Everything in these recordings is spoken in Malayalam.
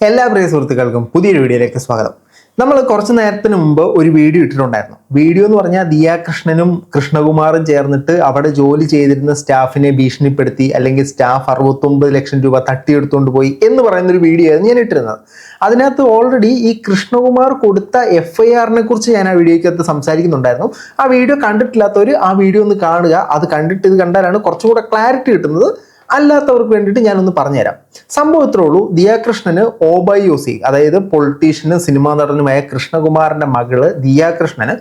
എല്ലാ പ്രിയ സുഹൃത്തുക്കൾക്കും പുതിയൊരു വീഡിയോയിലേക്ക് സ്വാഗതം. നമ്മൾ കുറച്ച് നേരത്തിന് മുമ്പ് ഒരു വീഡിയോ ഇട്ടിട്ടുണ്ടായിരുന്നു. വീഡിയോ എന്ന് പറഞ്ഞാൽ ദിയ കൃഷ്ണനും കൃഷ്ണകുമാറും ചേർന്നിട്ട് അവിടെ ജോലി ചെയ്തിരുന്ന സ്റ്റാഫിനെ ഭീഷണിപ്പെടുത്തി, അല്ലെങ്കിൽ സ്റ്റാഫ് 69 ലക്ഷം രൂപ തട്ടിയെടുത്തുകൊണ്ട് പോയി എന്ന് പറയുന്ന ഒരു വീഡിയോ ആയിരുന്നു ഞാൻ ഇട്ടിരുന്നത്. അതിനകത്ത് ഓൾറെഡി ഈ കൃഷ്ണകുമാർ കൊടുത്ത FIR-നെ കുറിച്ച് ഞാൻ ആ വീഡിയോക്കകത്ത് സംസാരിക്കുന്നുണ്ടായിരുന്നു. ആ വീഡിയോ കണ്ടിട്ടില്ലാത്തവർ ആ വീഡിയോ ഒന്ന് കാണുക. അത് കണ്ടിട്ട് ഇത് കണ്ടാലാണ് കുറച്ചും കൂടെ ക്ലാരിറ്റി കിട്ടുന്നത്. അല്ലാത്തവർക്ക് വേണ്ടിയിട്ട് ഞാനൊന്ന് പറഞ്ഞുതരാം. സംഭവം ഇത്രേ ഉള്ളൂ. ദിയ കൃഷ്ണന് OBYOC, അതായത് പൊളിറ്റീഷ്യനും സിനിമാ നടനുമായ കൃഷ്ണകുമാറിന്റെ മകള് ദിയ കൃഷ്ണന്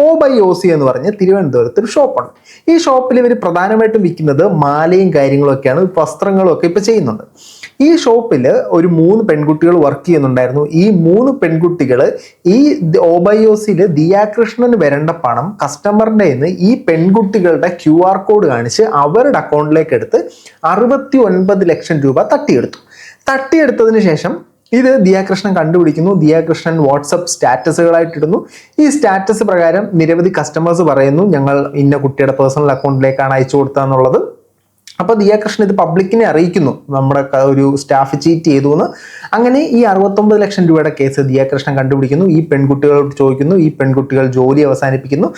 OBYOC എന്ന് പറഞ്ഞ് തിരുവനന്തപുരത്ത് ഒരു ഷോപ്പുണ്ട്. ഈ ഷോപ്പിൽ ഇവർ പ്രധാനമായിട്ടും വിൽക്കുന്നത് മാലയും കാര്യങ്ങളൊക്കെയാണ്, വസ്ത്രങ്ങളും ഒക്കെ ഇപ്പൊ ചെയ്യുന്നുണ്ട്. ഈ ഷോപ്പിൽ ഒരു 3 പെൺകുട്ടികൾ വർക്ക് ചെയ്യുന്നുണ്ടായിരുന്നു. ഈ 3 പെൺകുട്ടികൾ ഈ OBYOC-ൽ ദിയ കൃഷ്ണന് വരേണ്ട പണം കസ്റ്റമറിന്റെ നിന്ന് ഈ പെൺകുട്ടികളുടെ QR കോഡ് കാണിച്ച് അവരുടെ അക്കൗണ്ടിലേക്ക് എടുത്ത് 69 ലക്ഷം രൂപ തട്ടിയെടുത്തതിന് ശേഷം ഇത് ദിയ കൃഷ്ണൻ കണ്ടുപിടിക്കുന്നു. ദിയ കൃഷ്ണൻ വാട്സപ്പ് സ്റ്റാറ്റസുകളായിട്ടിടുന്നു. ഈ സ്റ്റാറ്റസ് പ്രകാരം നിരവധി കസ്റ്റമേഴ്സ് പറയുന്നു ഞങ്ങൾ ഇന്ന കുട്ടിയുടെ പേഴ്സണൽ അക്കൗണ്ടിലേക്കാണ് അയച്ചു കൊടുത്തതെന്നുള്ളത്. അപ്പോൾ ദിയ കൃഷ്ണൻ ഇത് പബ്ലിക്കിനെ അറിയിക്കുന്നു, നമ്മുടെ ഒരു സ്റ്റാഫ് ചീറ്റ് ചെയ്തു എന്ന്. അങ്ങനെ ഈ 69 ലക്ഷം രൂപയുടെ കേസ് ദിയ കൃഷ്ണൻ കണ്ടുപിടിക്കുന്നു. ഈ പെൺകുട്ടികളോട് ചോദിക്കുന്നു. ഈ പെൺകുട്ടികൾ ജോലി അവസാനിപ്പിക്കുന്നു.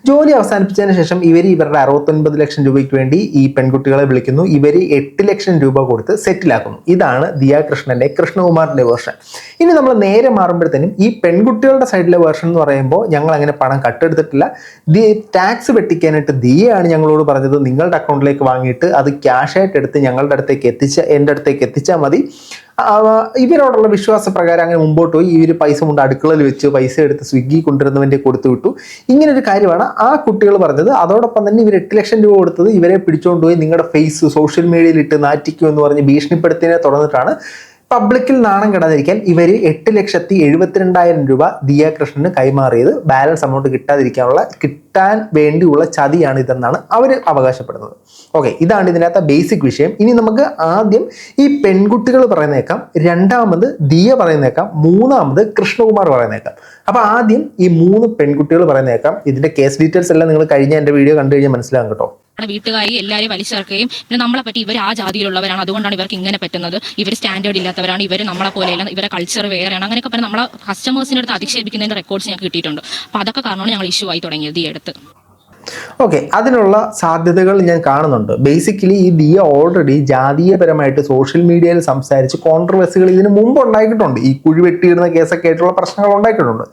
ജോലി അവസാനിപ്പിച്ചതിന് ശേഷം ഇവരുടെ 69 ലക്ഷം രൂപയ്ക്ക് വേണ്ടി ഈ പെൺകുട്ടികളെ വിളിക്കുന്നു. ഇവർ 8 ലക്ഷം രൂപ കൊടുത്ത് സെറ്റിലാക്കുന്നു. ഇതാണ് ദിയ കൃഷ്ണന്റെ കൃഷ്ണകുമാറിന്റെ വേർഷൻ. ഇനി നമ്മൾ നേരെ മാറുമ്പോഴത്തേനും ഈ പെൺകുട്ടികളുടെ സൈഡിലെ വേർഷൻ എന്ന് പറയുമ്പോൾ ഞങ്ങൾ അങ്ങനെ പണം കട്ടെടുത്തിട്ടില്ല, ടാക്സ് വെട്ടിക്കാനായിട്ട് ദിയയാണ് ഞങ്ങളോട് പറഞ്ഞത് നിങ്ങളുടെ അക്കൗണ്ടിലേക്ക് വാങ്ങിയിട്ട് അത് ക്യാഷായിട്ട് എടുത്ത് ഞങ്ങളുടെ എൻ്റെ അടുത്തേക്ക് എത്തിച്ചാൽ മതി. ഇവരോടുള്ള വിശ്വാസപ്രകാരം അങ്ങനെ മുമ്പോട്ട് പോയി. ഇവർ പൈസ കൊണ്ട് അടുക്കളയിൽ വെച്ച് പൈസ എടുത്ത് സ്വിഗ്ഗി കൊണ്ടുവരുന്നവൻ്റെ കൊടുത്തു വിട്ടു. ഇങ്ങനെ ഒരു കാര്യമാണ് ആ കുട്ടികൾ പറഞ്ഞത്. അതോടൊപ്പം തന്നെ ഇവർ 8 ലക്ഷം രൂപ കൊടുത്തത് ഇവരെ പിടിച്ചുകൊണ്ടുപോയി നിങ്ങളുടെ ഫേസ് സോഷ്യൽ മീഡിയയിൽ ഇട്ട് നാറ്റിക്കും എന്ന് പറഞ്ഞ് ഭീഷണിപ്പെടുത്തിയതിനെ തുടർന്നിട്ടാണ് പബ്ലിക്കിൽ നാണം കെടാതിരിക്കാൻ ഇവർ 8,72,000 രൂപ ദിയ കൃഷ്ണന് കൈമാറിയത്. ബാലൻസ് അമൗണ്ട് കിട്ടാൻ വേണ്ടിയുള്ള ചതിയാണ് ഇതെന്നാണ് അവർ അവകാശപ്പെടുന്നത്. ഓക്കെ, ഇതാണ് ഇതിനകത്ത് ബേസിക് വിഷയം. ഇനി നമുക്ക് ആദ്യം ഈ പെൺകുട്ടികൾ പറയുന്നേക്കാം, രണ്ടാമത് ദിയ പറയുന്നേക്കാം, മൂന്നാമത് കൃഷ്ണകുമാർ പറയുന്നേക്കാം. അപ്പൊ ആദ്യം ഈ 3 പെൺകുട്ടികൾ പറയുന്നേക്കാം. ഇതിന്റെ കേസ് ഡീറ്റെയിൽസ് എല്ലാം നിങ്ങൾ കഴിഞ്ഞ എൻ്റെ വീഡിയോ കണ്ടു കഴിഞ്ഞാൽ മനസ്സിലാകും കേട്ടോ. വീട്ടുകാരി എല്ലാവരും വലിച്ചേർക്കുകയും പിന്നെ നമ്മളെ പറ്റി ഇവർ ആ ജാതിയിലുള്ളവരാണ്, അതുകൊണ്ടാണ് ഇവർക്ക് ഇങ്ങനെ പറ്റുന്നത്, ഇവർ സ്റ്റാൻഡേർഡ് ഇല്ലാത്തവരാണ്, ഇവർ നമ്മളെ പോലെയല്ല, ഇവരെ കൾച്ചർ വേറെയാണ്, അങ്ങനെയൊക്കെ പറഞ്ഞ് നമ്മളെ കസ്റ്റമേഴ്സിൻ്റെ അടുത്ത് അധിക്ഷേപിക്കുന്നതിന്റെ റെക്കോർഡ്സ് ഞങ്ങൾക്ക് കിട്ടിയിട്ടുണ്ട്. അപ്പോൾ അതൊക്കെ കാരണമാണ് ഞങ്ങൾ ഇഷ്യൂ ആയി തുടങ്ങിയത് ഈ അടുത്ത്. ഓക്കെ, അതിനുള്ള സാധ്യതകൾ ഞാൻ കാണുന്നുണ്ട്. ബേസിക്കലി ഈ ദിയ ഓൾറെഡി ജാതീയപരമായിട്ട് സോഷ്യൽ മീഡിയയിൽ സംസാരിച്ച് കോൺട്രവേഴ്സികൾ ഇതിന് മുമ്പ് ഉണ്ടാക്കിയിട്ടുണ്ട്. ഈ കുഴി വെട്ടിയിടുന്ന കേസൊക്കെ ആയിട്ടുള്ള പ്രശ്നങ്ങൾ ഉണ്ടാക്കിയിട്ടുണ്ട്.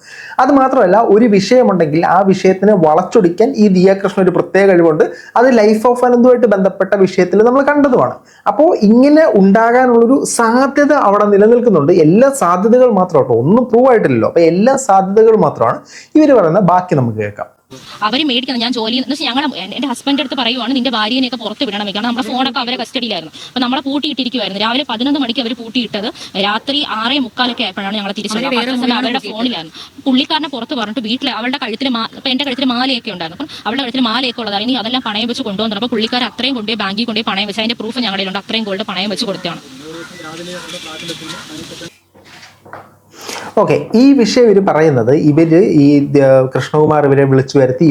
അത് മാത്രമല്ല, ഒരു വിഷയമുണ്ടെങ്കിൽ ആ വിഷയത്തിനെ വളച്ചൊടിക്കാൻ ഈ ദിയ കൃഷ്ണൻ ഒരു പ്രത്യേക കഴിവുണ്ട്. അത് ലൈഫ് ഓഫ് അനന്തുമായിട്ട് ബന്ധപ്പെട്ട വിഷയത്തിൽ നമ്മൾ കണ്ടതുമാണ്. അപ്പോൾ ഇങ്ങനെ ഉണ്ടാകാനുള്ളൊരു സാധ്യത അവിടെ നിലനിൽക്കുന്നുണ്ട്. എല്ലാ സാധ്യതകൾ മാത്രം കേട്ടോ, ഒന്നും പ്രൂവ് ആയിട്ടില്ലല്ലോ. അപ്പോൾ എല്ലാ സാധ്യതകൾ മാത്രമാണ് ഇവർ പറയുന്നത്. ബാക്കി നമുക്ക് കേൾക്കാം. അവർ മേടിക്കണം, ഞാൻ ജോലി ഞങ്ങൾ എൻ്റെ ഹസ്ബൻഡ് അടുത്ത് പറയുവാണ് നിന്റെ ഭാര്യനെയൊക്കെ പുറത്ത് വിടണം, കാരണം നമ്മുടെ ഫോണൊക്കെ അവരെ കസ്റ്റഡിയിലായിരുന്നു. അപ്പോൾ നമ്മളെ പൂട്ടിയിട്ടിരിക്കുമായിരുന്നു. രാവിലെ 11 മണിക്ക് അവർ പൂട്ടിയിട്ടത് രാത്രി 6:45 ആയപ്പോഴാണ് ഞങ്ങൾ തിരിച്ചത്. അവരുടെ ഫോണിലായിരുന്നു. പുള്ളിക്കാരനെ പുറത്ത് പറഞ്ഞിട്ട് വീട്ടിൽ അവളുടെ കഴുത്തിൽ അപ്പം എൻ്റെ കഴുത്തിൽ മാലയൊക്കെ ഉണ്ടായിരുന്നു. അപ്പം അവളുടെ കഴുത്തിൽ മാലയൊക്കെ ഉള്ളതാണ്. ഇനി അതെല്ലാം പണയം വെച്ച് കൊണ്ടുവന്നു. അപ്പോൾ പുള്ളിക്കാരൻ അത്രയും കൊണ്ടുപോയി ബാങ്കിൽ കൊണ്ടുപോയി പണയം വെച്ച്, അതിൻ്റെ പ്രൂഫ് ഞങ്ങളുടെ ഉണ്ട്, അത്രയും ഗോൾഡ് പണയം വെച്ച് കൊടുത്തതാണ്. ഓക്കെ, ഈ വിഷയം ഇവർ പറയുന്നത് ഈ കൃഷ്ണകുമാർ ഇവരെ വിളിച്ചു വരുത്തി.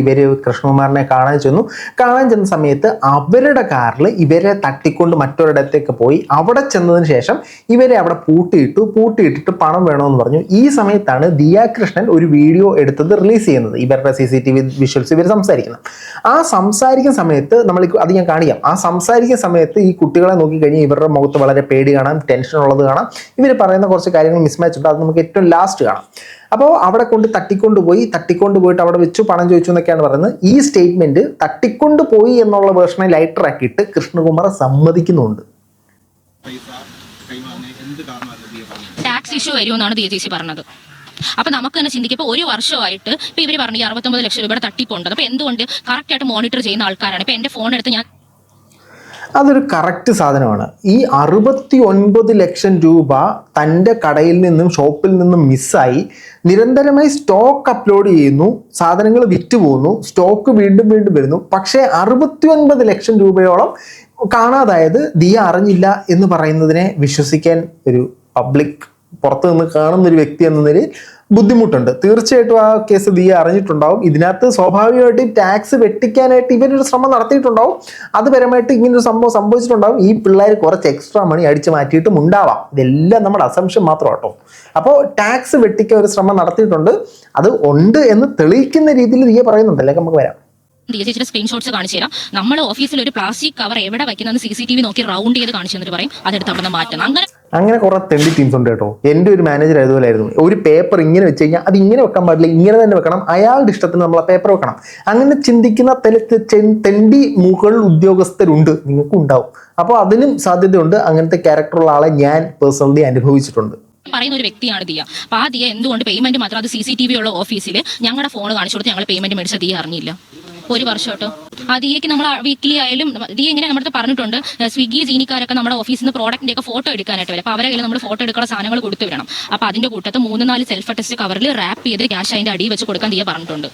കൃഷ്ണകുമാറിനെ കാണാൻ ചെന്ന സമയത്ത് അവരുടെ കാറിൽ ഇവരെ തട്ടിക്കൊണ്ട് മറ്റൊരിടത്തേക്ക് പോയി. അവിടെ ചെന്നതിന് ശേഷം ഇവരെ അവിടെ പൂട്ടിയിട്ടിട്ട് പണം വേണമെന്ന് പറഞ്ഞു. ഈ സമയത്താണ് ദിയ കൃഷ്ണൻ ഒരു വീഡിയോ എടുത്തത് റിലീസ് ചെയ്യുന്നത്. ഇവരുടെ CCTV വിഷ്വൽസ് ഇവർ സംസാരിക്കുന്നത്. ആ സംസാരിക്കുന്ന സമയത്ത് അത് ഞാൻ കാണിക്കാം. ആ സംസാരിക്കുന്ന സമയത്ത് ഈ കുട്ടികളെ നോക്കിക്കഴിഞ്ഞാൽ ഇവരുടെ മുഖത്ത് വളരെ പേടി കാണാം, ടെൻഷൻ ഉള്ളത് കാണാം. ഇവർ പറയുന്ന കുറച്ച് കാര്യങ്ങൾ മിസ്മാച്ച് ഉണ്ട്. അത് നമുക്ക് ഏറ്റവും ലാസ്റ്റ് കാണാം. അപ്പോൾ അവിടെ തട്ടിക്കൊണ്ടുപോയിട്ട് അവിടെ വെച്ചു പണം ചോദിച്ചു എന്നൊക്കെയാണ് പറയുന്നത്. ഈ സ്റ്റേറ്റ്മെന്റ് തട്ടിക്കൊണ്ടുപോയി എന്നുള്ള വേർഷനെ ലൈറ്റർ ആക്കിയിട്ട് കൃഷ്ണകുമാർ സമ്മതിക്കുന്നുണ്ട്. ടാക്സ് ഇഷ്യൂ വരുമെന്നാണ് DGC പറഞ്ഞത്. അപ്പൊ നമുക്ക് തന്നെ ചിന്തിക്കുമ്പോൾ ഒരു വർഷമായിട്ട് ഇപ്പൊ ഇവർ പറഞ്ഞു 69 ലക്ഷം രൂപയുടെ തട്ടിപ്പുണ്ട്. അപ്പൊ എന്തുകൊണ്ട് കറക്റ്റ് ആയിട്ട് മോണിറ്റർ ചെയ്യുന്ന ആൾക്കാരാണ്. ഇപ്പൊ എന്റെ ഫോൺ എടുത്ത് ഞാൻ അതൊരു കറക്റ്റ് സാധനമാണ്. ഈ 69 ലക്ഷം രൂപ തൻ്റെ കടയിൽ നിന്നും ഷോപ്പിൽ നിന്നും മിസ്സായി. നിരന്തരമായി സ്റ്റോക്ക് അപ്ലോഡ് ചെയ്യുന്നു, സാധനങ്ങൾ വിറ്റ് പോകുന്നു, സ്റ്റോക്ക് വീണ്ടും വരുന്നു. പക്ഷേ 69 ലക്ഷം രൂപയോളം കാണാതായത് ദിയ അറിഞ്ഞില്ല എന്ന് പറയുന്നതിനെ വിശ്വസിക്കാൻ ഒരു പബ്ലിക് പുറത്തു നിന്ന് കാണുന്ന ഒരു വ്യക്തി എന്ന നിലയിൽ ബുദ്ധിമുട്ടുണ്ട്. തീർച്ചയായിട്ടും ആ കേസ് ദിയ അറിഞ്ഞിട്ടുണ്ടാവും. ഇതിനകത്ത് സ്വാഭാവികമായിട്ടും ടാക്സ് വെട്ടിക്കാനായിട്ട് ഇവരൊരു ശ്രമം നടത്തിയിട്ടുണ്ടാവും. അത് പരമായിട്ട് ഇങ്ങനൊരു സംഭവം സംഭവിച്ചിട്ടുണ്ടാവും. ഈ പിള്ളേർ കുറച്ച് എക്സ്ട്രാ മണി അടിച്ചു മാറ്റിയിട്ടും ഉണ്ടാവാം. ഇതെല്ലാം നമ്മുടെ അസംഷൻ മാത്രം കേട്ടോ. അപ്പോൾ ടാക്സ് വെട്ടിക്കാൻ ഒരു ശ്രമം നടത്തിയിട്ടുണ്ട്. അത് ഉണ്ട് എന്ന് തെളിയിക്കുന്ന രീതിയിൽ ദിയ പറയുന്നുണ്ട്. അല്ലെങ്കിൽ നമുക്ക് വരാം. ചേച്ചിയുടെ സ്ക്രീൻഷോട്ട്സ് കാണിച്ചു തരാം. നമ്മൾ ഓഫീസിൽ ഒരു പ്ലാസ്റ്റിക് കവർ എവിടെ വയ്ക്കുന്നത് CCTV നോക്കി റൗണ്ട് ചെയ്ത് കാണിച്ചു തന്നിട്ട് പറയും അതെടുത്ത് അവിടെ നിന്ന് മാറ്റണം. അങ്ങനെ കുറെ തെണ്ടി ടീംസ് ഉണ്ട് കേട്ടോ. എൻ്റെ ഒരു മാനേജർ അതുപോലെ ആയിരുന്നു. ഒരു പേപ്പർ ഇങ്ങനെ വെച്ച് കഴിഞ്ഞാൽ അത് ഇങ്ങനെ വെക്കാൻ പാടില്ല, ഇങ്ങനെ തന്നെ വെക്കണം, അയാളുടെ ഇഷ്ടത്തിന് നമ്മൾ ആ പേപ്പർ വെക്കണം. അങ്ങനെ ചിന്തിക്കുന്ന തെണ്ടി മുകൾ ഉദ്യോഗസ്ഥരുണ്ട്, നിങ്ങൾക്കും ഉണ്ടാവും. അപ്പോൾ അതിനും സാധ്യതയുണ്ട്. അങ്ങനത്തെ ക്യാരക്ടറുള്ള ആളെ ഞാൻ പേഴ്സണലി അനുഭവിച്ചിട്ടുണ്ട്. പറയുന്ന ഒരു വ്യക്തിയാണ് ദിയ. അപ്പൊ ആ ദിയ എന്തുകൊണ്ട് പേയ്മെന്റ് മാത്രം അത് CCTV ഉള്ള ഓഫീസിൽ ഞങ്ങളുടെ ഫോൺ കാണിച്ചു കൊടുത്ത് ഞങ്ങൾ പേയ്മെന്റ് മേടിച്ച ദിയ അറിഞ്ഞില്ല? ഒരു വർഷം കേട്ടോ. ആ ദിയക്ക് നമ്മൾ വീക്കിലി ആയാലും ദിയ ഇങ്ങനെ നമ്മുടെ പറഞ്ഞിട്ടുണ്ട്, സ്വിഗ്ഗി ജീനിക്കാരൊക്കെ നമ്മുടെ ഓഫീസിൽ നിന്ന് പ്രോഡക്റ്റിന്റെ ഒക്കെ ഫോട്ടോ എടുക്കാനായിട്ട് വരും. അപ്പോൾ അവരെ കയ്യിൽ നമ്മൾ ഫോട്ടോ എടുക്കുന്ന സാധനങ്ങൾ കൊടുത്തു വിടണം. അപ്പോൾ അതിന്റെ കൂട്ടത്ത് 3-4 സെൽഫ് അറ്റസ്റ്റ് കവറിൽ റാപ്പ് ചെയ്ത് ക്യാഷ് അതിന്റെ അടിയിൽ വെച്ച് കൊടുക്കാൻ ദിയ പറഞ്ഞിട്ടുണ്ട്.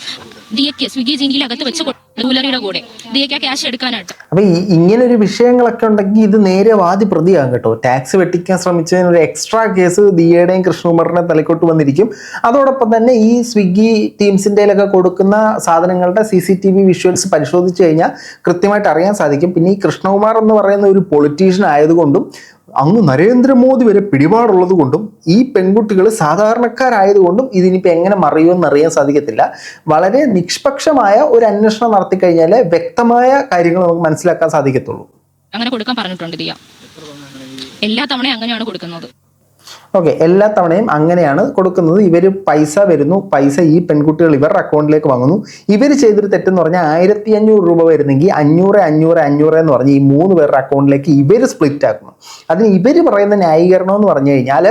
ദിയക്ക് സ്വിഗ്ഗി ജീനിയിൽ അകത്ത് വെച്ച് ജൂവലറിയുടെ കൂടെ ദിയക്ക് ആ ക്യാഷ് എടുക്കാനായിട്ട്. അപ്പൊ ഇങ്ങനെ ഒരു വിഷയങ്ങളൊക്കെ ഉണ്ടെങ്കിൽ ഇത് നേരെ വാദി പ്രതിയാകും കേട്ടോ. ടാക്സ് വെട്ടിക്കാൻ ശ്രമിച്ചതിന് ഒരു എക്സ്ട്രാ കേസ് ദിയയുടെയും കൃഷ്ണകുമാറിന്റെ തലക്കോട്ട് വന്നിരിക്കും. അതോടൊപ്പം തന്നെ ഈ സ്വിഗ്ഗി ടീംസിൻ്റെയിലൊക്കെ കൊടുക്കുന്ന സാധനങ്ങളുടെ CCTV വിഷ്വൽസ് പരിശോധിച്ച് കഴിഞ്ഞാൽ കൃത്യമായിട്ട് അറിയാൻ സാധിക്കും. പിന്നെ ഈ കൃഷ്ണകുമാർ എന്ന് പറയുന്ന ഒരു പൊളിറ്റീഷ്യൻ ആയതുകൊണ്ടും അങ്ങ് നരേന്ദ്രമോദി വരെ പിടിപാടുള്ളത് കൊണ്ടും ഈ പെൺകുട്ടികൾ സാധാരണക്കാരായതുകൊണ്ടും ഇതിനിപ്പോൾ എങ്ങനെ മറിയുമെന്ന് അറിയാൻ സാധിക്കത്തില്ല. വളരെ നിഷ്പക്ഷമായ ഒരു അന്വേഷണം നടത്തി കഴിഞ്ഞാൽ വ്യക്തമായ കാര്യങ്ങൾ നമുക്ക് മനസ്സിലാക്കാൻ സാധിക്കത്തുള്ളൂ. അങ്ങനെ കൊടുക്കാൻ പറഞ്ഞിട്ടുണ്ട് ദിയ. എല്ലാ തവണയും അങ്ങനെയാണ് കൊടുക്കുന്നത്. ഓക്കെ, എല്ലാ തവണയും അങ്ങനെയാണ് കൊടുക്കുന്നത്. ഇവർ പൈസ വരുന്നു, പൈസ ഈ പെൺകുട്ടികൾ ഇവരുടെ അക്കൗണ്ടിലേക്ക് വാങ്ങുന്നു. ഇവർ ചെയ്തൊരു തെറ്റെന്ന് പറഞ്ഞാൽ 1500 രൂപ വരുന്നെങ്കിൽ 500 എന്ന് പറഞ്ഞ് ഈ 3 പേരുടെ അക്കൗണ്ടിലേക്ക് ഇവർ സ്പ്ലിറ്റ് ആക്കുന്നു. അതിന് ഇവർ പറയുന്ന ന്യായീകരണം എന്ന് പറഞ്ഞു കഴിഞ്ഞാൽ,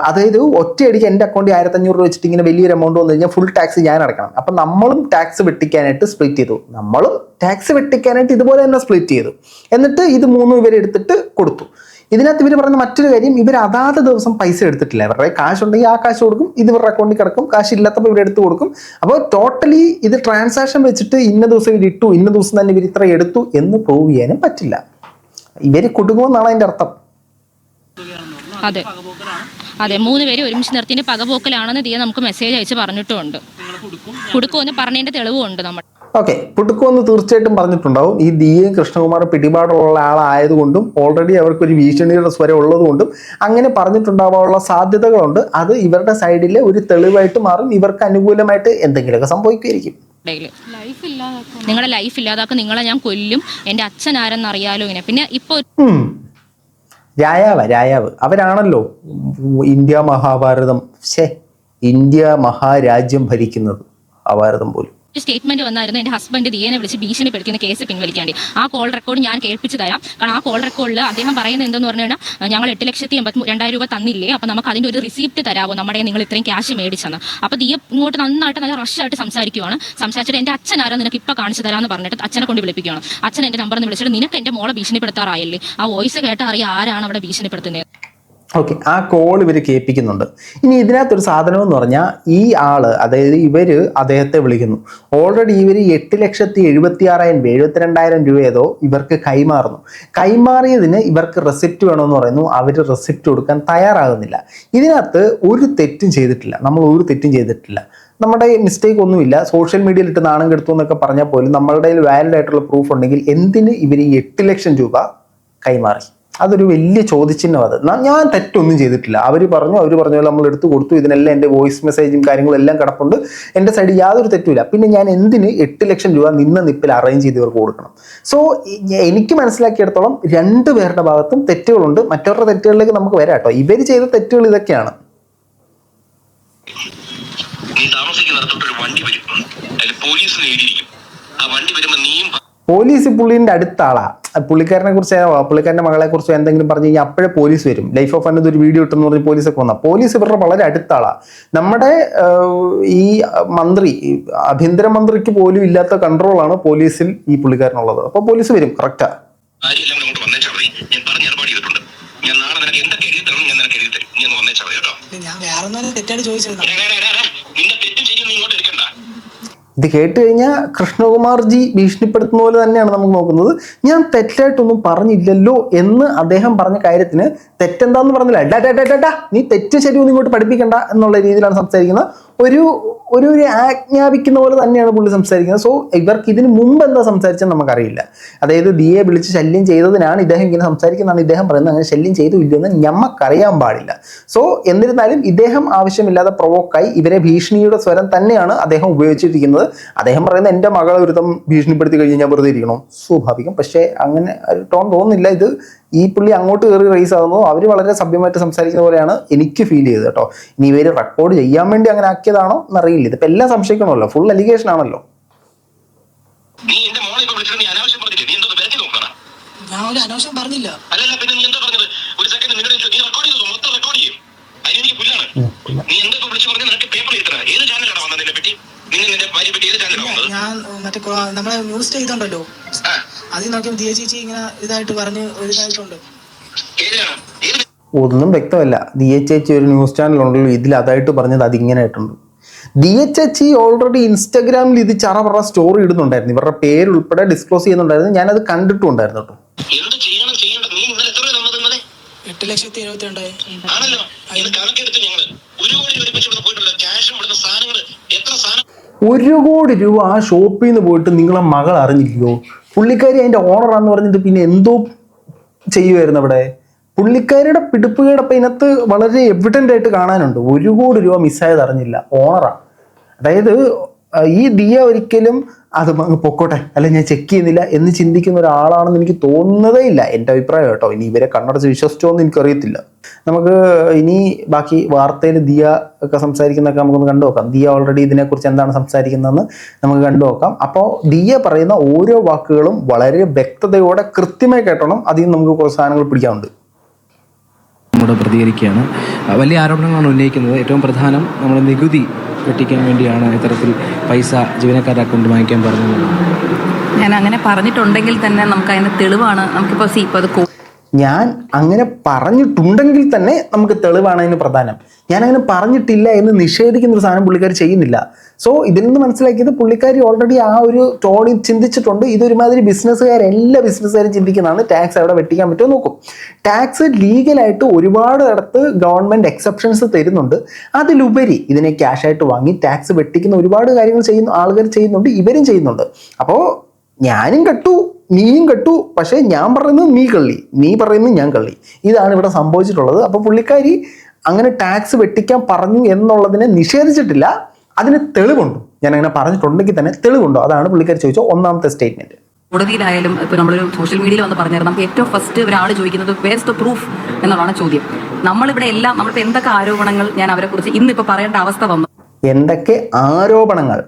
അതായത് ഒറ്റയടിക്ക് എൻ്റെ അക്കൗണ്ടിൽ 1500 രൂപ വെച്ചിട്ട് ഇങ്ങനെ വലിയൊരു എമൗണ്ട് വന്നു കഴിഞ്ഞാൽ ഫുൾ ടാക്സ് ഞാൻ അടക്കണം. അപ്പം നമ്മളും ടാക്സ് വെട്ടിക്കാനായിട്ട് സ്പ്ലിറ്റ് ചെയ്തു. നമ്മളും ടാക്സ് വെട്ടിക്കാനായിട്ട് ഇതുപോലെ തന്നെ സ്പ്ലിറ്റ് ചെയ്തു. എന്നിട്ട് ഇത് 3 ഇവരെടുത്തിട്ട് കൊടുത്തു. ഇതിനകത്ത് ഇവർ പറയുന്ന മറ്റൊരു കാര്യം, ഇവർ അതാത് ദിവസം പൈസ എടുത്തിട്ടില്ല. ഇവരുടെ കാശ് ഉണ്ടെങ്കിൽ ആ കാശ് കൊടുക്കും, ഇത് ഇവരുടെ അക്കൗണ്ടിൽ കിടക്കും. കാശ് ഇല്ലാത്തപ്പോൾ ഇവർ എടുത്ത് കൊടുക്കും. അപ്പോൾ ടോട്ടലി ഇത് ട്രാൻസാക്ഷൻ വെച്ചിട്ട് ഇന്ന ദിവസം ഇവർ ഇട്ടു, ഇന്ന ദിവസം തന്നെ ഇവർ ഇത്ര എടുത്തു എന്ന് പ്രൂവ് ചെയ്യാനും പറ്റില്ല. ഇവർ കൊടുക്കുമെന്നാണ് അതിൻ്റെ അർത്ഥം. അതെ അതെ, 3 പേര് ഒരുമിച്ച് നിർത്തിൻ്റെ പകപോക്കലാണെന്ന് ദിയ നമുക്ക് മെസ്സേജ് അയച്ച് പറഞ്ഞിട്ടുമുണ്ട്. കൊടുക്കുമെന്ന് പറഞ്ഞതിൻ്റെ തെളിവുമുണ്ട് നമ്മൾ. ഓക്കെ, പുടുക്കുമെന്ന് തീർച്ചയായിട്ടും പറഞ്ഞിട്ടുണ്ടാവും. ഈ ദിയയും കൃഷ്ണകുമാറും പിടിപാടുള്ള ആളായതുകൊണ്ടും ഓൾറെഡി അവർക്കൊരു ഭീഷണിയുടെ സ്വരം ഉള്ളതുകൊണ്ടും അങ്ങനെ പറഞ്ഞിട്ടുണ്ടാവാനുള്ള സാധ്യതകളുണ്ട്. അത് ഇവരുടെ സൈഡിലെ ഒരു തെളിവായിട്ട് മാറും. ഇവർക്ക് അനുകൂലമായിട്ട് എന്തെങ്കിലുമൊക്കെ സംഭവിക്കുമായിരിക്കും. നിങ്ങളുടെ ലൈഫ് ഇല്ലാതാക്കും, നിങ്ങളെ ഞാൻ കൊല്ലും, എൻ്റെ അച്ഛൻ ആരെന്നറിയാലോ ഇങ്ങനെ. പിന്നെ ഇപ്പോൾ രായാവ് അവരാണല്ലോ ഇന്ത്യ മഹാഭാരതം ഇന്ത്യ മഹാരാജ്യം ഭരിക്കുന്നത്. മഹാഭാരതം പോലും സ്റ്റേറ്റ്മെന്റ് വന്നായിരുന്നു എൻ്റെ ഹസ്ബൻഡ് ദിയനെ വിളിച്ച് ഭീഷണിപ്പെടുത്തിയ കേസ് പിൻവലിക്കാണ്ടി. ആ കോൾ റെക്കോർഡ് ഞാൻ കേൾപ്പിച്ചു തരാം. കാരണം ആ കോൾ റെക്കോർഡിൽ അദ്ദേഹം പറയുന്നത് എന്തെന്ന് പറഞ്ഞു കഴിഞ്ഞാൽ, ഞങ്ങൾ 8,82,000 രൂപ തന്നില്ലേ, അപ്പോൾ നമുക്ക് അതിൻ്റെ ഒരു റിസീപ്റ്റ് തരാമോ, നമ്മുടെ നിങ്ങൾ ഇത്രയും ക്യാഷ് മേടിച്ചെന്ന്. അപ്പോൾ ദിയ ഇങ്ങോട്ട് നന്നായിട്ട് നല്ല റഷായിട്ട് സംസാരിച്ചിട്ട് എൻ്റെ അച്ഛൻ ആരാ നിനക്ക് ഇപ്പോൾ കാണിച്ചു തരാമെന്ന് പറഞ്ഞിട്ട് അച്ഛനെ കൊണ്ട് വിളിപ്പിക്കുകയാണ്. അച്ഛൻ എൻ്റെ നമ്പർ എന്ന് വിളിച്ചിട്ട്, നിനക്ക് എൻ്റെ മോളെ ഭീഷണിപ്പെടുത്താറായില്ലേ, ആ വോയിസ് കേട്ടാൽ അറിയാം ആരാണ് അവിടെ ഭീഷണിപ്പെടുത്തുന്നത്. ഓക്കെ, ആ കോൾ ഇവർ കേൾപ്പിക്കുന്നുണ്ട്. ഇനി ഇതിനകത്തൊരു സാധനം എന്ന് പറഞ്ഞാൽ, ഈ ആള് അതായത് ഇവര് അദ്ദേഹത്തെ വിളിക്കുന്നു. ഓൾറെഡി ഇവർ 8,76,000 രൂപ ഏതോ ഇവർക്ക് കൈമാറിയതിന് ഇവർക്ക് റെസിപ്റ്റ് വേണമെന്ന് പറയുന്നു. അവർ റെസിപ്റ്റ് കൊടുക്കാൻ തയ്യാറാകുന്നില്ല. ഇതിനകത്ത് ഒരു തെറ്റും ചെയ്തിട്ടില്ല, നമ്മൾ ഒരു തെറ്റും ചെയ്തിട്ടില്ല, നമ്മുടെ മിസ്റ്റേക്ക് ഒന്നുമില്ല. സോഷ്യൽ മീഡിയയിൽ ഇട്ട് നാണം കെടുത്തു എന്നൊക്കെ പറഞ്ഞാൽ പോലും നമ്മളുടെ വാലിഡ് ആയിട്ടുള്ള പ്രൂഫ് ഉണ്ടെങ്കിൽ എന്തിന് ഇവർ 8 ലക്ഷം രൂപ കൈമാറി? അതൊരു വലിയ ചോദ്യചിഹ്നം. അത് ഞാൻ തെറ്റൊന്നും ചെയ്തിട്ടില്ല. അവർ പറഞ്ഞു പോലെ നമ്മൾ എടുത്തു കൊടുത്തു. ഇതിനെല്ലാം എൻ്റെ വോയിസ് മെസ്സേജും കാര്യങ്ങളും എല്ലാം കിടപ്പുണ്ട്. എൻ്റെ സൈഡിൽ യാതൊരു തെറ്റുമില്ല. പിന്നെ ഞാൻ എന്തിന് 8 ലക്ഷം രൂപ നിപ്പിൽ അറേഞ്ച് ചെയ്ത് ഇവർക്ക് കൊടുക്കണം? സോ എനിക്ക് മനസ്സിലാക്കിയിടത്തോളം 2 പേരുടെ ഭാഗത്തും തെറ്റുകളുണ്ട്. മറ്റവരുടെ തെറ്റുകളിലേക്ക് നമുക്ക് വരാം കേട്ടോ. ഇവർ ചെയ്ത തെറ്റുകൾ ഇതൊക്കെയാണ്. പോലീസ് പുള്ളിന്റെ അടുത്ത ആളാ. പുള്ളിക്കാരനെ കുറിച്ച്, പുള്ളിക്കാരന്റെ മകളെ കുറിച്ചോ എന്തെങ്കിലും പറഞ്ഞു കഴിഞ്ഞാൽ അപ്പോഴേ പോലീസ് വരും. ലൈഫ് ഓഫ് അന്നത് ഒരു വീഡിയോ ഇട്ടെന്ന് പറഞ്ഞ് പോലീസൊക്കെ വന്നാൽ പോലീസ് ഇവരുടെ വളരെ അടുത്ത ആളാ. നമ്മുടെ ഈ മന്ത്രി, ആഭ്യന്തരമന്ത്രിക്ക് പോലും ഇല്ലാത്ത കൺട്രോളാണ് പോലീസിൽ ഈ പുള്ളിക്കാരനുള്ളത്. അപ്പൊ പോലീസ് വരും. കറക്റ്റാ. ഇത് കേട്ട് കഴിഞ്ഞാൽ കൃഷ്ണകുമാർജി ഭീഷണിപ്പെടുത്തുന്ന പോലെ തന്നെയാണ് നമുക്ക് നോക്കുന്നത്. ഞാൻ തെറ്റായിട്ടൊന്നും പറഞ്ഞില്ലല്ലോ എന്ന് അദ്ദേഹം പറഞ്ഞ കാര്യത്തിന് തെറ്റെന്താന്ന് പറഞ്ഞില്ല, ഡാ നീ തെറ്റ് ശരിയൊന്നും ഇങ്ങോട്ട് പഠിപ്പിക്കണ്ട എന്നുള്ള രീതിയിലാണ് സംസാരിക്കുന്നത്. ഒരു ഒരു ആജ്ഞാപിക്കുന്ന പോലെ തന്നെയാണ് പുള്ളി സംസാരിക്കുന്നത്. സോ ഇവർക്ക് ഇതിന് മുമ്പ് എന്താ സംസാരിച്ചെന്ന് നമുക്കറിയില്ല. അതായത് ദിയെ വിളിച്ച് ശല്യം ചെയ്തതിനാണ് ഇദ്ദേഹം ഇങ്ങനെ സംസാരിക്കുന്നതാണ് ഇദ്ദേഹം പറയുന്നത്. അങ്ങനെ ശല്യം ചെയ്തു ഇല്ലെന്ന് ഞമ്മക്കറിയാൻ പാടില്ല. സോ എന്നിരുന്നാലും ഇദ്ദേഹം ആവശ്യമില്ലാതെ പ്രൊവോക്കായി ഇവരെ ഭീഷണിയുടെ സ്വരം തന്നെയാണ് അദ്ദേഹം ഉപയോഗിച്ചിരിക്കുന്നത്. അദ്ദേഹം പറയുന്നത് എൻ്റെ മകളെ ഒരുത്തം ഭീഷണിപ്പെടുത്തി കഴിഞ്ഞ് ഞാൻ വെറുതെ ഇരിക്കണം, സ്വാഭാവികം. പക്ഷേ അങ്ങനെ ഒരു ടോൺ തോന്നുന്നില്ല. ഇത് ഈ പുള്ളി അങ്ങോട്ട് കയറി റേസ് ആകുന്നു. അവർ വളരെ സഭ്യമായിട്ട് സംസാരിക്കുന്ന പോലെയാണ് എനിക്ക് ഫീൽ ചെയ്തത് കേട്ടോ. ഇനി ഇവർ റെക്കോർഡ് ചെയ്യാൻ വേണ്ടി അങ്ങനെ ആക്കിയതാണോ എന്നറിയില്ല. ഇതിപ്പോ എല്ലാം സംശയിക്കണമല്ലോ, ഫുൾ അലിഗേഷൻ ആണല്ലോ. ഞാൻ മറ്റേ നമ്മളെ ന്യൂസ് ചെയ്തോണ്ടല്ലോ, അതിൽ നോക്കിയപ്പോൾ ദിയ ചേച്ചി ഇങ്ങനെ ഇതായിട്ട് പറഞ്ഞ് ഇതായിട്ടുണ്ട്. ഒന്നും വ്യക്തമല്ല. ദിയ ചേച്ചി ഒരു ന്യൂസ് ചാനൽ ഉണ്ടല്ലോ, ഇതിൽ അതായിട്ട് പറഞ്ഞത് അതിങ്ങനെ ആയിട്ടുണ്ട്. ദിയ ചേച്ചി ഓൾറെഡി ഇൻസ്റ്റാഗ്രാമിൽ ഇത് ചറ സ്റ്റോറി ഇടുന്നുണ്ടായിരുന്നു, ഇവരുടെ പേരുൾപ്പെടെ ഡിസ്ക്ലോസ് ചെയ്യുന്നുണ്ടായിരുന്നു. ഞാനത് കണ്ടിട്ടുണ്ടായിരുന്നു കേട്ടോ. 8,72,000 1 കോടി രൂപ ആ ഷോപ്പിൽ നിന്ന് പോയിട്ട് നിങ്ങളെ മകൾ അറിഞ്ഞില്ലയോ? പുള്ളിക്കാരി അതിൻ്റെ ഓണറാന്ന് പറഞ്ഞിട്ട് പിന്നെ എന്തോ ചെയ്യുമായിരുന്നു അവിടെ. പുള്ളിക്കാരിയുടെ പിടിപ്പുകേടപ്പം ഇതിനകത്ത് വളരെ എവിഡൻ്റ് ആയിട്ട് കാണാനുണ്ട്. 1 കോടി രൂപ മിസ്സായത് അറിഞ്ഞില്ല, ഓണറാണ്. അതായത് ഈ ദിയ ഒരിക്കലും അത് പൊക്കോട്ടെ അല്ല ഞാൻ ചെക്ക് ചെയ്യുന്നില്ല എന്ന് ചിന്തിക്കുന്ന ഒരാളാണെന്ന് എനിക്ക് തോന്നുന്നതേ ഇല്ല, എൻ്റെ അഭിപ്രായം കേട്ടോ. ഇനി ഇവരെ കണ്ണടച്ച് വിശ്വസിച്ചോ എന്ന് എനിക്കറിയത്തില്ല. നമുക്ക് ഇനി ബാക്കി വാർത്തയിൽ ദിയ ഒക്കെ സംസാരിക്കുന്നതൊക്കെ നമുക്കൊന്ന് കണ്ടു നോക്കാം. ദിയ ഓൾറെഡി ഇതിനെക്കുറിച്ച് എന്താണ് സംസാരിക്കുന്നതെന്ന് നമുക്ക് കണ്ടു നോക്കാം. അപ്പോൾ ദിയ പറയുന്ന ഓരോ വാക്കുകളും വളരെ വ്യക്തതയോടെ കൃത്യമായി കേട്ടോണം. അതിൽ നമുക്ക് കുറച്ച് സാധനങ്ങൾ പിടിക്കാനുണ്ട്. നമ്മോട് പ്രതികരിക്കുകയാണ്. വലിയ ആരോപണങ്ങളാണ് ഉന്നയിക്കുന്നത്. ഏറ്റവും പ്രധാനം നമ്മുടെ നികുതി വെട്ടിക്കാൻ വേണ്ടിയാണ് ഇത്തരത്തിൽ പൈസ ജീവനക്കാരുടെ അക്കൗണ്ട് വാങ്ങിക്കാൻ പറഞ്ഞത്. ഞാൻ അങ്ങനെ പറഞ്ഞിട്ടുണ്ടെങ്കിൽ തന്നെ നമുക്ക് അതിന് തെളിവാണ്. നമുക്കിപ്പോൾ അത് ഞാൻ അങ്ങനെ പറഞ്ഞിട്ടുണ്ടെങ്കിൽ തന്നെ നമുക്ക് തെളിവാണ് അതിന് പ്രധാനം. ഞാൻ അങ്ങനെ പറഞ്ഞിട്ടില്ല എന്ന് നിഷേധിക്കുന്ന ഒരു സാധനം പുള്ളിക്കാർ ചെയ്യുന്നില്ല. സോ ഇതിൽ നിന്ന് മനസ്സിലാക്കിയത് പുള്ളിക്കാരി ഓൾറെഡി ആ ഒരു ടോണിൽ ചിന്തിച്ചിട്ടുണ്ട്. ഇതൊരുമാതിരി എല്ലാ ബിസിനസ്സുകാരും ചിന്തിക്കുന്നതാണ്. ടാക്സ് എവിടെ വെട്ടിക്കാൻ പറ്റുമോ നോക്കും. ടാക്സ് ലീഗലായിട്ട് ഒരുപാട് ഇടത്ത് ഗവൺമെൻറ് എക്സെപ്ഷൻസ് തരുന്നുണ്ട്. അതിലുപരി ഇതിനെ ക്യാഷായിട്ട് വാങ്ങി ടാക്സ് വെട്ടിക്കുന്ന ഒരുപാട് കാര്യങ്ങൾ ആളുകൾ ചെയ്യുന്നുണ്ട്, ഇവരും ചെയ്യുന്നുണ്ട്. അപ്പോൾ ഞാനും കെട്ടു നീയും കെട്ടു, പക്ഷേ ഞാൻ പറയുന്നത് നീ കള്ളി, നീ പറയുന്നത് ഞാൻ കള്ളി. ഇതാണ് ഇവിടെ സംഭവിച്ചിട്ടുള്ളത്. അപ്പോൾ പുള്ളിക്കാരി അങ്ങനെ ടാക്സ് വെട്ടിക്കാൻ പറഞ്ഞു എന്നുള്ളതിനെ നിഷേധിച്ചിട്ടില്ല. അതിന് തെളിവുണ്ടോ? ഞാൻ അങ്ങനെ പറഞ്ഞിട്ടുണ്ടെങ്കിൽ തന്നെ തെളിവുണ്ടോ? അതാണ് പുള്ളിക്കാരി ചോദിച്ച ഒന്നാമത്തെ സ്റ്റേറ്റ്മെന്റ്. കോടതിയിലായാലും ഇപ്പോൾ നമ്മളൊരു സോഷ്യൽ മീഡിയയിൽ വന്ന് പറഞ്ഞാൽ നമുക്ക് ഏറ്റവും ഫസ്റ്റ് ഒരാൾ ചോദിക്കുന്നത് വേർസ് ദ പ്രൂഫ് എന്നുള്ളതാണ് ചോദ്യം. നമ്മളിവിടെ നമ്മളിപ്പോൾ എന്തൊക്കെ ആരോപണങ്ങൾ ഞാൻ അവരെ കുറിച്ച് ഇന്നിപ്പോൾ പറയേണ്ട അവസ്ഥ വന്നു. എന്തൊക്കെ ആരോപണങ്ങൾ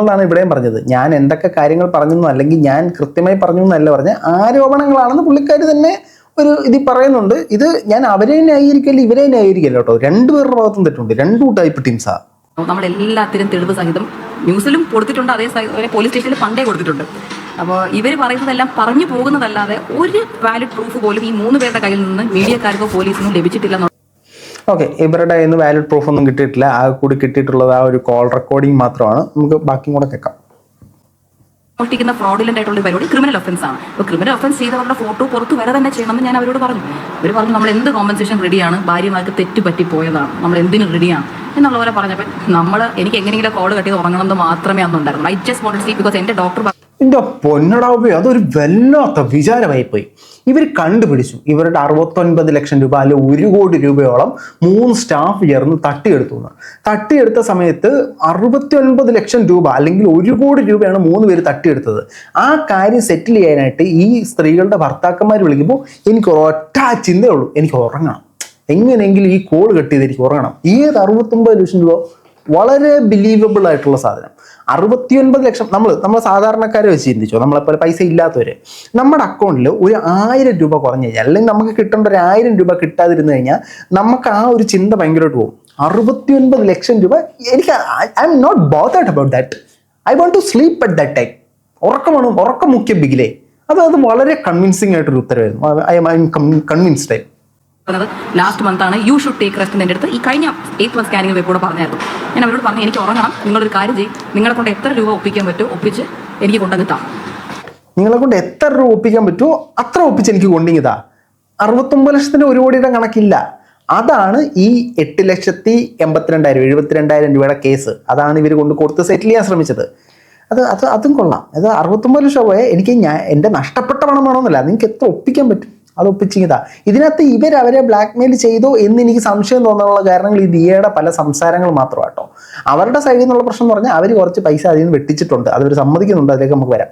എന്നാണ് ഇവിടെയും പറഞ്ഞത്. ഞാൻ എന്തൊക്കെ കാര്യങ്ങൾ പറഞ്ഞു അല്ലെങ്കിൽ ഞാൻ കൃത്യമായി പറഞ്ഞു എന്നല്ല പറഞ്ഞ ആരോപണങ്ങളാണെന്ന് പുള്ളിക്കാരി തന്നെ ഒരു ഇതിൽ പറയുന്നുണ്ട്. ഇത് ഞാൻ അവരെ ന്യായീകരിക്കല്ല ഇവരെ ന്യായീകരിക്കല്ല കേട്ടോ. രണ്ടുപേരുടെ ഭാഗത്തും തെറ്റുണ്ട്. രണ്ടു ടൈപ്പ് ടീംസാ. നമ്മളെല്ലാത്തിനും തെളിവ് സഹിതം ന്യൂസിലും കൊടുത്തിട്ടുണ്ട്, അതേ പോലീസ് സ്റ്റേഷനിൽ പണ്ടേ കൊടുത്തിട്ടുണ്ട്. അപ്പോൾ ഇവർ പറയുന്നതെല്ലാം പറഞ്ഞു പോകുന്നതല്ലാതെ ഒരു വാലിഡ് പ്രൂഫ് പോലും ഈ 3 പേരുടെ കയ്യിൽ നിന്ന് മീഡിയക്കാർക്കോ പോലീസിനും ലഭിച്ചിട്ടില്ല. ഓക്കെ, ഇവരുടെ കയ്യിൽ നിന്ന് വാലിഡ് പ്രൂഫ് ഒന്നും കിട്ടിയിട്ടില്ല. ആ കൂടി കിട്ടിയിട്ടുള്ളത് ആ ഒരു കോൾ റെക്കോർഡിംഗ് മാത്രമാണ്. നമുക്ക് ബാക്കിയും കൂടെ കേൾക്കാം. മോഷ്ടിക്കുന്ന ഫ്രോഡിലൻ്റ് ആയിട്ടുള്ള പരിപാടി ക്രിമിനൽ ഒഫൻസ് ആണ്. അപ്പോൾ ക്രിമിനൽ ഒഫൻസ് ചെയ്തവരുടെ ഫോട്ടോ പുറത്ത് വരെ തന്നെ ചെയ്യണമെന്ന് ഞാൻ അവരോട് പറഞ്ഞു. അവർ പറഞ്ഞു നമ്മൾ എന്ത് കോമ്പൻസേഷൻ റെഡിയാണ്, ഭാര്യമാർക്ക് തെറ്റ് പറ്റിപ്പോയതാണ്, നമ്മൾ എന്തിനും റെഡിയാണ് എന്നുള്ള പോലെ പറഞ്ഞപ്പോൾ എനിക്ക് എങ്ങനെയെങ്കിലും കോൾ കട്ടി ഉറങ്ങണമെന്ന് മാത്രമേ അന്നുണ്ടായിരുന്നു. I just wanted to sleep because എൻ്റെ ഡോക്ടർ എൻ്റെ പൊന്നടാവേ, അതൊരു വല്ലാത്ത വിചാരമായി പോയി. ഇവർ കണ്ടുപിടിച്ചു ഇവരുടെ 69 ലക്ഷം രൂപ അല്ലെ 1 കോടി രൂപയോളം 3 സ്റ്റാഫ് ചേർന്ന് തട്ടിയെടുത്ത സമയത്ത് 69 ലക്ഷം രൂപ അല്ലെങ്കിൽ 1 കോടി രൂപയാണ് 3 പേര് തട്ടിയെടുത്തത്. ആ കാര്യം സെറ്റിൽ ചെയ്യാനായിട്ട് ഈ സ്ത്രീകളുടെ ഭർത്താക്കന്മാർ വിളിക്കുമ്പോൾ എനിക്ക് ഒറ്റ ചിന്തയുള്ളൂ, എനിക്ക് ഉറങ്ങണം, എങ്ങനെയെങ്കിലും ഈ കോൾ കെട്ടിയത് എനിക്ക് ഉറങ്ങണം. 69 ലക്ഷം രൂപ വളരെ ബിലീവബിൾ ആയിട്ടുള്ള സാധനം. 69 ലക്ഷം നമ്മൾ സാധാരണക്കാരെ വെച്ച് ചിന്തിച്ചോ, നമ്മളെപ്പോലെ പൈസ ഇല്ലാത്തവര്. നമ്മുടെ അക്കൗണ്ടിൽ ഒരു 1000 രൂപ കുറഞ്ഞു കഴിഞ്ഞാൽ അല്ലെങ്കിൽ നമുക്ക് കിട്ടേണ്ട ഒരു 1000 രൂപ കിട്ടാതിരുന്നു കഴിഞ്ഞാൽ നമുക്ക് ആ ഒരു ചിന്ത ഭയങ്കരമായിട്ട് പോകും. 69 ലക്ഷം രൂപ എനിക്ക് I'm not bothered about that. I want to sleep at that time. ഉറക്കം മുഖ്യം ബിഗിലേ. അത് വളരെ കൺവിൻസിങ് ആയിട്ടൊരു ഉത്തരവായിരുന്നു. I'm convinced. Last month ആണ് യു ഷുഡ് ടേക്ക് റെസ്റ്റ് എൻ്റെ അടുത്ത് ഈ കഴിഞ്ഞ 8 മന്ത് സ്കാനിങ് റിപ്പോർട്ട് പറഞ്ഞായിരുന്നു. ഞാൻ അവരോട് പറഞ്ഞു എനിക്ക് ഉറങ്ങണം, നിങ്ങളൊരു കാര്യം ചെയ്യും, നിങ്ങളെ കൊണ്ട് എത്ര രൂപ ഒപ്പിക്കാൻ പറ്റുമോ ഒപ്പിച്ച് എനിക്ക് കൊണ്ടുവന്നിട്ടാ. നിങ്ങളെ കൊണ്ട് എത്ര രൂപ ഒപ്പിക്കാൻ പറ്റുമോ അത്ര ഒപ്പിച്ച് എനിക്ക് കൊണ്ടിങ്ങിതാ. 69 ലക്ഷത്തിന് 1 കോടിയുടെ കണക്കില്ല. അതാണ് ഈ 8,82,000 72,000 രൂപയുടെ കേസ്. അതാണ് ഇവർ കൊണ്ട് കൊടുത്ത് സെറ്റിൽ ചെയ്യാൻ ശ്രമിച്ചത്. അതും കൊള്ളാം. അത് 69 ലക്ഷം പോയ എനിക്ക് എൻ്റെ നഷ്ടപ്പെട്ട പണം വേണമെന്നില്ല, നിങ്ങൾക്ക് എത്ര ഒപ്പിക്കാൻ പറ്റും അത് ഒപ്പിച്ചിങ്ങതാ. ഇതിനകത്ത് അവരെ ബ്ലാക്ക് മെയിൽ ചെയ്തോ എന്ന് എനിക്ക് സംശയം തോന്നാനുള്ള കാരണങ്ങൾ ഈ ദിയയുടെ പല സംസാരങ്ങൾ മാത്രമാട്ടോ. അവരുടെ സൈഡിൽ നിന്നുള്ള പ്രശ്നം എന്ന് പറഞ്ഞാൽ അവർ കുറച്ച് പൈസ അതിൽ നിന്ന് വെട്ടിച്ചിട്ടുണ്ട്, അവർ സമ്മതിക്കുന്നുണ്ട്, അതിലേക്ക് നമുക്ക് വരാം.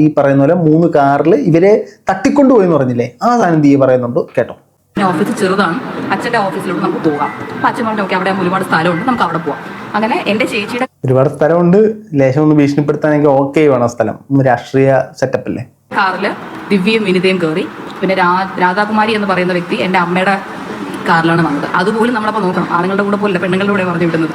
ഈ പറയുന്ന പോലെ 3 കാറിൽ ഇവരെ തട്ടിക്കൊണ്ടുപോയി എന്ന് പറഞ്ഞില്ലേ, ആ സാധനം ദിയ പറയുന്നുണ്ട്, കേട്ടോ. ഓഫീസ് ചെറുതാണ്, അച്ഛൻ്റെ ഓഫീസിലോട്ട് നമുക്ക് പോകാം. അപ്പം അച്ഛൻ പറഞ്ഞു ഓക്കെ അവിടെ ഒരുപാട് സ്ഥലമുണ്ട്, നമുക്ക് അവിടെ പോവാം. അങ്ങനെ എൻ്റെ ചേച്ചിയുടെ ഒരുപാട് സ്ഥലമുണ്ട്, ലേശം ഒന്ന് ഭീഷണിപ്പെടുത്താനെങ്കിൽ ഓക്കെ വേണം സ്ഥലം, രാഷ്ട്രീയ സെറ്റപ്പ് അല്ലേ. കാറില് ദിവ്യയും വിനിതയും കയറി. പിന്നെ രാധാകുമാരി എന്ന് പറയുന്ന വ്യക്തി എൻ്റെ അമ്മയുടെ കാറിലാണ് വന്നത്. അതുപോലും നമ്മളപ്പോൾ നോക്കണം, ആണുങ്ങളുടെ കൂടെ പോലില്ല, പെണ്ണുങ്ങളുടെ കൂടെ പറഞ്ഞു വിടുന്നത്.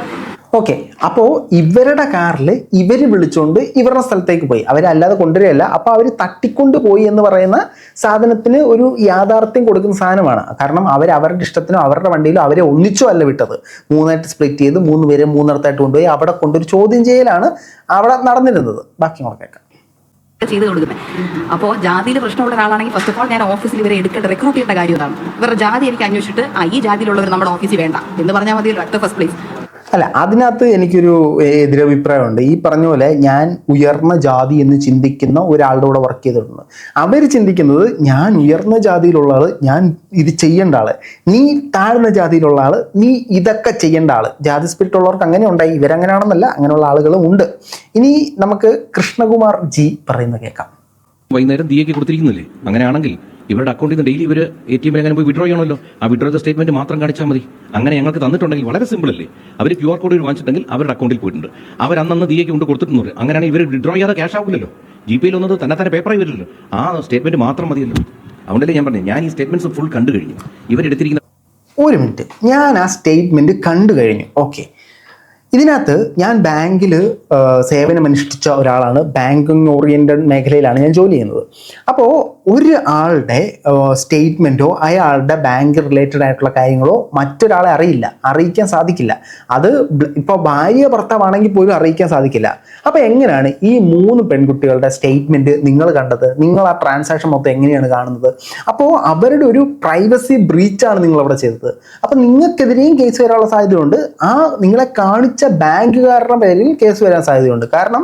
ഓക്കെ, അപ്പോൾ ഇവരുടെ കാറിൽ ഇവർ വിളിച്ചുകൊണ്ട് ഇവരുടെ സ്ഥലത്തേക്ക് പോയി, അവരല്ലാതെ കൊണ്ടുവരികയല്ല. അപ്പോൾ അവർ തട്ടിക്കൊണ്ട് പോയി എന്ന് പറയുന്ന സാധനത്തിന് ഒരു യാഥാർത്ഥ്യം കൊടുക്കുന്ന സാധനമാണ്. കാരണം അവരുടെ ഇഷ്ടത്തിനോ അവരുടെ വണ്ടിയിലോ അവരെ ഒന്നിച്ചോ അല്ല വിട്ടത്, 3ആയിട്ട് സ്പ്ലിറ്റ് ചെയ്ത് 3 പേരെ 3 കൊണ്ടുപോയി അവിടെ കൊണ്ടൊരു ചോദ്യം ചെയ്യലാണ് അവിടെ നടന്നിരുന്നത്. ബാക്കി നമുക്ക് കേൾക്കാം. ചെയ്ത് കൊടുക്കുന്നത്. അപ്പോൾ ജാതിയിൽ പ്രശ്നമുള്ള ഒരാളാണെങ്കിൽ ഫസ്റ്റ് ഓഫ് ഓൾ ഞാൻ ഓഫീസിൽ ഇവരെ റിക്രൂട്ട് ചെയ്യേണ്ട കാര്യം അതാണ്. ഇവരുടെ ജാതി എനിക്ക് അന്വേഷിച്ചിട്ട് ഈ ജാതിയിലുള്ളവർ നമ്മുടെ ഓഫീസിൽ വേണ്ട എന്ന് പറഞ്ഞാൽ മതിയല്ലോ, അറ്റ് ദ ഫസ്റ്റ് പ്ലേസ്. അല്ല, അതിനകത്ത് എനിക്കൊരു എതിരഭിപ്രായമുണ്ട്. ഈ പറഞ്ഞ പോലെ ഞാൻ ഉയർന്ന ജാതി എന്ന് ചിന്തിക്കുന്ന ഒരാളുടെ കൂടെ വർക്ക് ചെയ്തിട്ടുണ്ട്. അവർ ചിന്തിക്കുന്നത് ഞാൻ ഉയർന്ന ജാതിയിലുള്ള ആള്, ഞാൻ ഇത് ചെയ്യേണ്ട ആള്, നീ താഴ്ന്ന ജാതിയിലുള്ള ആള്, നീ ഇതൊക്കെ ചെയ്യേണ്ട ആള്. ജാതി സ്പിരിറ്റ് ഉള്ളവർക്ക് അങ്ങനെ ഉണ്ടായി, ഇവരങ്ങനെയാണെന്നല്ല, അങ്ങനെയുള്ള ആളുകളും ഉണ്ട്. ഇനി നമുക്ക് കൃഷ്ണകുമാർ ജി പറയുന്നത് കേൾക്കാം. വൈകുന്നേരം ദിയയ്ക്ക് കൊടുത്തിരിക്കുന്നില്ലേ, അങ്ങനെയാണെങ്കിൽ ഇവരുടെ അക്കൗണ്ടിൽ നിന്ന് ഡെയിലി ഇവർ ATM അങ്ങനെ പോയി വിഡ്രോ ചെയ്യണമല്ലോ, ആ വിഡ്രോ ചെയ്ത സ്റ്റേറ്റ്മെന്റ് മാത്രം കാണിച്ചാൽ മതി. അങ്ങനെ ഞങ്ങൾക്ക് തന്നിട്ടുണ്ടെങ്കിൽ വളരെ സിമ്പിൾ അല്ലേ. അവർ QR കോഡ് വാങ്ങിച്ചിട്ടുണ്ടെങ്കിൽ അവരുടെ അക്കൗണ്ടിൽ പോയിട്ടുണ്ട്, അവർ അന്ന് ദിയയ്ക്ക് കൊണ്ട് കൊടുത്തിട്ടുണ്ട്. അങ്ങനെയാണ് ഇവർ വിഡ്രോ ചെയ്യാതെ ക്യാഷ് ആവില്ലല്ലോ, GPയിൽ ഒന്നത് തന്നെ പേപ്പറായി വരില്ലല്ലോ, ആ സ്റ്റേറ്റ്മെന്റ് മാത്രം മതിയല്ലോ. അതുകൊണ്ടല്ലേ ഞാൻ പറഞ്ഞു, ഞാൻ ഈ സ്റ്റേറ്റ്മെന്റ്സ് ഫുൾ കണ്ടു കഴിഞ്ഞു. ഇവരെടുത്തിരിക്കുന്ന ഒരു മിനിറ്റ്, ഞാൻ ആ സ്റ്റേറ്റ്മെന്റ് കണ്ടു കഴിഞ്ഞു. ഓക്കെ, ഇതിനകത്ത് ഞാൻ ബാങ്കിൽ സേവനമനുഷ്ഠിച്ച ഒരാളാണ്, ബാങ്കിങ് ഓറിയന്റഡ് മേഖലയിലാണ് ഞാൻ ജോലി ചെയ്യുന്നത്. അപ്പോൾ ഒരു ആളുടെ സ്റ്റേറ്റ്മെൻറ്റോ അയാളുടെ ബാങ്ക് റിലേറ്റഡ് ആയിട്ടുള്ള കാര്യങ്ങളോ മറ്റൊരാളെ അറിയിക്കാൻ സാധിക്കില്ല. അത് ഇപ്പോൾ ഭാര്യ ഭർത്താവാണെങ്കിൽ പോലും അറിയിക്കാൻ സാധിക്കില്ല. അപ്പോൾ എങ്ങനെയാണ് ഈ 3 പെൺകുട്ടികളുടെ സ്റ്റേറ്റ്മെൻറ്റ് നിങ്ങൾ കണ്ടത്? നിങ്ങൾ ആ ട്രാൻസാക്ഷൻ മൊത്തം എങ്ങനെയാണ് കാണുന്നത്? അപ്പോൾ അവരുടെ ഒരു പ്രൈവസി ബ്രീച്ചാണ് നിങ്ങളവിടെ ചെയ്തത്. അപ്പോൾ നിങ്ങൾക്കെതിരെയും കേസ് വരാനുള്ള സാധ്യതയുണ്ട്. ആ നിങ്ങളെ കാണിച്ച ബാങ്കുകാരുടെ പേരിൽ കേസ് വരാൻ സാധ്യതയുണ്ട്. കാരണം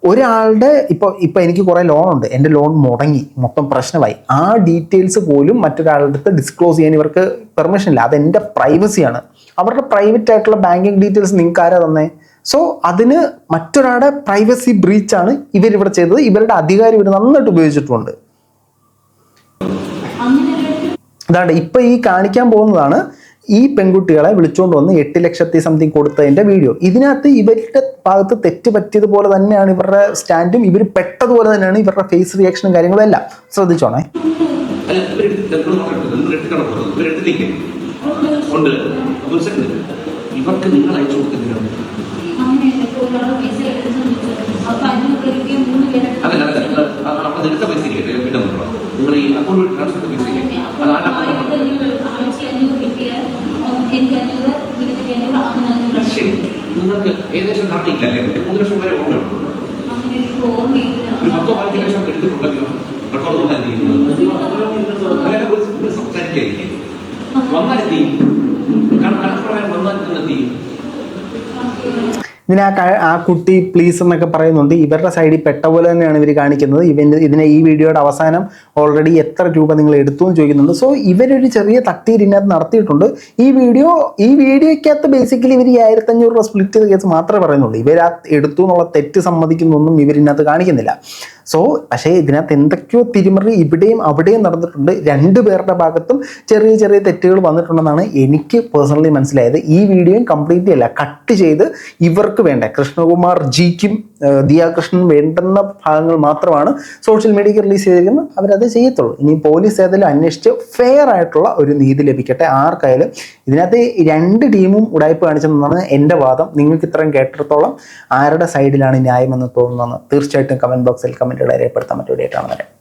ഒരാളുടെ ഇപ്പൊ എനിക്ക് കുറെ ലോൺ ഉണ്ട്, എൻ്റെ ലോൺ മുടങ്ങി, മൊത്തം പ്രശ്നമായി, ആ ഡീറ്റെയിൽസ് പോലും മറ്റൊരാളുടെ അടുത്ത് ഡിസ്ക്ലോസ് ചെയ്യാൻ ഇവർക്ക് പെർമിഷൻ ഇല്ല. അതെൻ്റെ പ്രൈവസിയാണ്. അവരുടെ പ്രൈവറ്റ് ആയിട്ടുള്ള ബാങ്കിങ് ഡീറ്റെയിൽസ് നിങ്ങൾക്ക് ആരാ തന്നെ? സോ അതിന് മറ്റൊരാളുടെ പ്രൈവസി ബ്രീച്ചാണ് ഇവരിവിടെ ചെയ്തത്. ഇവരുടെ അധികാരം ഇവർ നന്നായിട്ട് ഉപയോഗിച്ചിട്ടുണ്ട്. അതാണ്ട് ഇപ്പൊ ഈ കാണിക്കാൻ പോകുന്നതാണ് ഈ പെൺകുട്ടികളെ വിളിച്ചുകൊണ്ട് വന്ന് 8 ലക്ഷത്തി സംതിങ് കൊടുത്തതിന്റെ വീഡിയോ. ഇതിനകത്ത് ഇവരുടെ ഭാഗത്ത് തെറ്റ് പറ്റിയതുപോലെ തന്നെയാണ് ഇവരുടെ സ്റ്റാൻഡും, ഇവർ പെട്ടതുപോലെ തന്നെയാണ് ഇവരുടെ ഫേസ് റിയാക്ഷനും കാര്യങ്ങളും എല്ലാം. ശ്രദ്ധിച്ചോണേ. ഇവർക്ക് നിങ്ങൾ അയച്ചു കൊടുക്കുന്നില്ല. എടുത്ത പൈസ നിങ്ങൾ ഈ അക്കൗണ്ട് ട്രാൻസ്ഫർ പൈസ നിങ്ങൾക്ക് ഏകദേശം കാണിയില്ലല്ലേ? 3 ലക്ഷം വരെ ഓർമ്മയുണ്ട്. ഒരു 10-15 ലക്ഷം എടുത്തിട്ടുണ്ടല്ലോ റെക്കോർഡ് സംസാരിക്കായിരിക്കും. വന്നാലെത്തി കണക്കുപ്രകാരം വന്നാലെത്തി. ഇതിന് ആ കുട്ടി പ്ലീസ് എന്നൊക്കെ പറയുന്നുണ്ട്. ഇവരുടെ സൈഡിൽ പെട്ട പോലെ തന്നെയാണ് ഇവർ കാണിക്കുന്നത്. ഈ വീഡിയോയുടെ അവസാനം ഓൾറെഡി എത്ര രൂപ നിങ്ങൾ എടുത്തു എന്ന് ചോദിക്കുന്നുണ്ട്. സോ ഇവരൊരു ചെറിയ തട്ടീര് ഇതിനകത്ത് നടത്തിയിട്ടുണ്ട്. ഈ വീഡിയോയ്ക്കകത്ത് ബേസിക്കലി ഇവർ 1500 രൂപ സ്പ്ലിറ്റ് ചെയ്ത കേസ് മാത്രമേ പറയുന്നുള്ളൂ. ഇവർ എടുത്തു എന്നുള്ള തെറ്റ് സമ്മതിക്കുന്നൊന്നും ഇവരിനകത്ത് കാണിക്കുന്നില്ല. സോ പക്ഷേ ഇതിനകത്ത് എന്തൊക്കെയോ തിരിമറി ഇവിടെയും അവിടെയും നടന്നിട്ടുണ്ട്. 2 പേരുടെ ഭാഗത്തും ചെറിയ ചെറിയ തെറ്റുകൾ വന്നിട്ടുണ്ടെന്നാണ് എനിക്ക് പേഴ്സണലി മനസ്സിലായത്. ഈ വീഡിയോയും കംപ്ലീറ്റ്ലി അല്ല, കട്ട് ചെയ്ത് ഇവർക്ക് വേണ്ട കൃഷ്ണകുമാർ ജിക്കും ദിയാകൃഷ്ണനും വേണ്ടുന്ന ഭാഗങ്ങൾ മാത്രമാണ് സോഷ്യൽ മീഡിയയ്ക്ക് റിലീസ് ചെയ്തിരിക്കുന്നത്. അവരത് ചെയ്യത്തുള്ളൂ. ഇനി പോലീസ് ഏതെങ്കിലും അന്വേഷിച്ച് ഫെയർ ആയിട്ടുള്ള ഒരു നീതി ലഭിക്കട്ടെ ആർക്കായാലും. ഇതിനകത്ത് 2 ടീമും ഉടായ്പ കാണിച്ചതെന്നാണ് എൻ്റെ വാദം. നിങ്ങൾക്ക് ഇത്രയും കേട്ടിടത്തോളം ആരുടെ സൈഡിലാണ് ന്യായമെന്ന് തോന്നുന്നതെന്ന് തീർച്ചയായിട്ടും കമൻറ്റ് ബോക്സിൽ കമൻറ്റുകൾ രേഖപ്പെടുത്താൻ പറ്റും.